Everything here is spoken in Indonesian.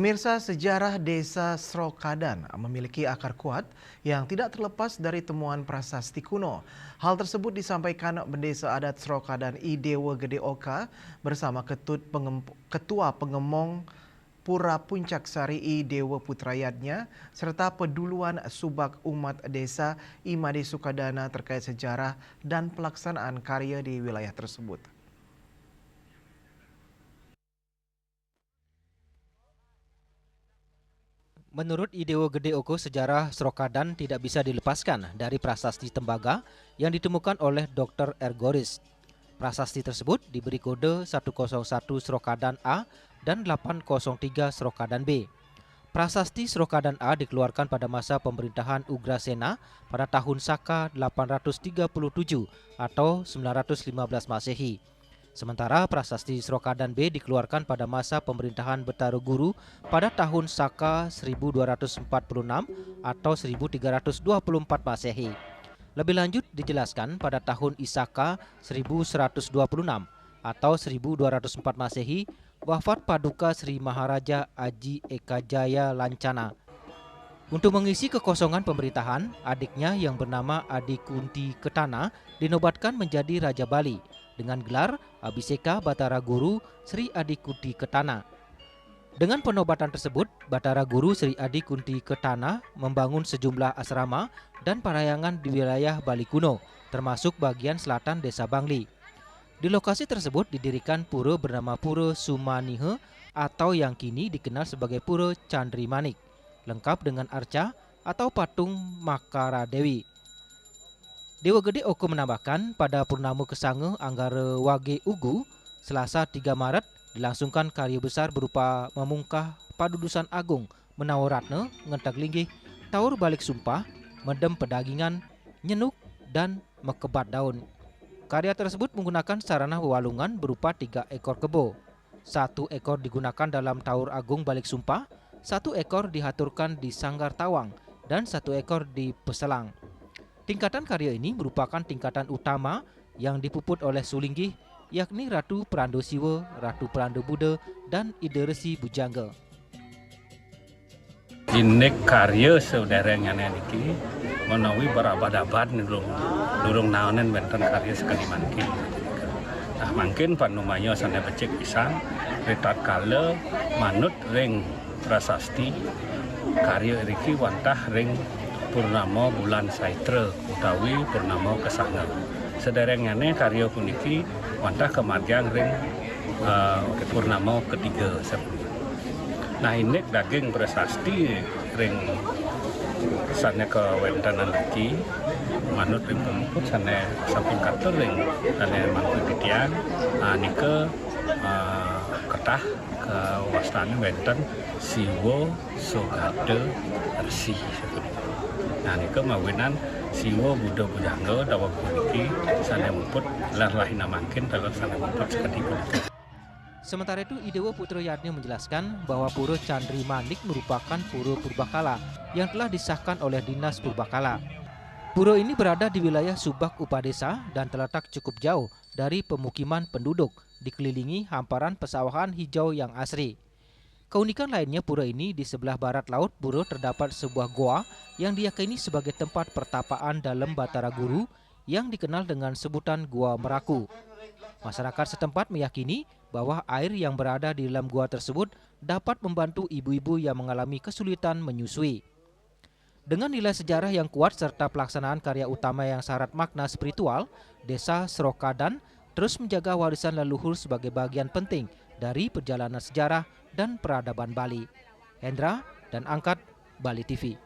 Pemirsa, sejarah desa Srokadan memiliki akar kuat yang tidak terlepas dari temuan prasasti kuno. Hal tersebut disampaikan Bendesa Adat Srokadan I Dewa Gede Oka bersama Ketua Pengemong Pura Puncak Sari I Dewa Putrayatnya serta peduluan subak umat desa Imade Sukadana terkait sejarah dan pelaksanaan karya di wilayah tersebut. Menurut Idewo Gede Oko, sejarah Srokadan tidak bisa dilepaskan dari prasasti tembaga yang ditemukan oleh Dr. Ergoris. Prasasti tersebut diberi kode 101 Srokadan A dan 803 Srokadan B. Prasasti Srokadan A dikeluarkan pada masa pemerintahan Ugrasena pada tahun Saka 837 atau 915 Masehi. Sementara prasasti Srokadan B dikeluarkan pada masa pemerintahan Betaroguru pada tahun Saka 1246 atau 1324 Masehi. Lebih lanjut dijelaskan pada tahun Isaka 1126 atau 1204 Masehi wafat Paduka Sri Maharaja Aji Eka Jaya Lancana. Untuk mengisi kekosongan pemerintahan, adiknya yang bernama Adi Kunti Ketana dinobatkan menjadi Raja Bali dengan gelar Abhiseka Batara Guru Sri Adi Kunti Ketana. Dengan penobatan tersebut, Batara Guru Sri Adi Kunti Ketana membangun sejumlah asrama dan parahyangan di wilayah Bali kuno, termasuk bagian selatan Desa Bangli. Di lokasi tersebut didirikan pura bernama Pura Sumanihe atau yang kini dikenal sebagai Pura Chandri Manik, lengkap dengan arca atau patung Makara Dewi. Dewa Gede Oko menambahkan pada Purnama Kesange Anggara Wage Ugu, Selasa 3 Maret, dilangsungkan karya besar berupa memungkah Padudusan Agung Menawaratna, Ngentag Linggih, Taur Balik Sumpah, Medem Pedagingan, Nyenuk, dan Mekebat Daun. Karya tersebut menggunakan sarana wewalungan berupa 3 ekor kebo. 1 ekor digunakan dalam Taur Agung Balik Sumpah, 1 ekor dihaturkan di Sanggar Tawang, dan 1 ekor di Peselang. Tingkatan karya ini merupakan tingkatan utama yang dipuput oleh Sulinggih, yakni Ratu Prando Siwa, Ratu Prando Buddha, dan Ida Resi Bujangga. Ini karya saudaranya niki menawi berabad-abad durung naonen benten karya sekali mangkin. Nah mungkin panumanya sana becek pisan retat kala manut ring prasasti karya iki wantah ring Purnama bulan Saitra utawi Purnama Kesange. Sederengane karya puniki wantah kemargian ring Purnama ketiga seperti. Nah ini daging prasasti ring sana ke wentanan lagi manut ring pemukut sana samping kartu ring sana mangku titian nike ketah ke wastani wenten Siwo Sogade Resi seperti. Nah nike mawinan Siwo Buddha Bujangga dawa puniki sana muput lahina mangkin dalam sana muput sekali puniki. Sementara itu, Idewo Putrayatnya menjelaskan bahwa Pura Chandri Manik merupakan pura purbakala yang telah disahkan oleh Dinas Purbakala. Pura ini berada di wilayah Subak Upadesa dan terletak cukup jauh dari pemukiman penduduk, dikelilingi hamparan pesawahan hijau yang asri. Keunikan lainnya pura ini di sebelah barat laut pura terdapat sebuah goa yang diyakini sebagai tempat pertapaan dalam Batara Guru yang dikenal dengan sebutan Gua Meraku. Masyarakat setempat meyakini bahwa air yang berada di dalam gua tersebut dapat membantu ibu-ibu yang mengalami kesulitan menyusui. Dengan nilai sejarah yang kuat serta pelaksanaan karya utama yang syarat makna spiritual, Desa Srokadan terus menjaga warisan leluhur sebagai bagian penting dari perjalanan sejarah dan peradaban Bali. Hendra dan Angkat, Bali TV.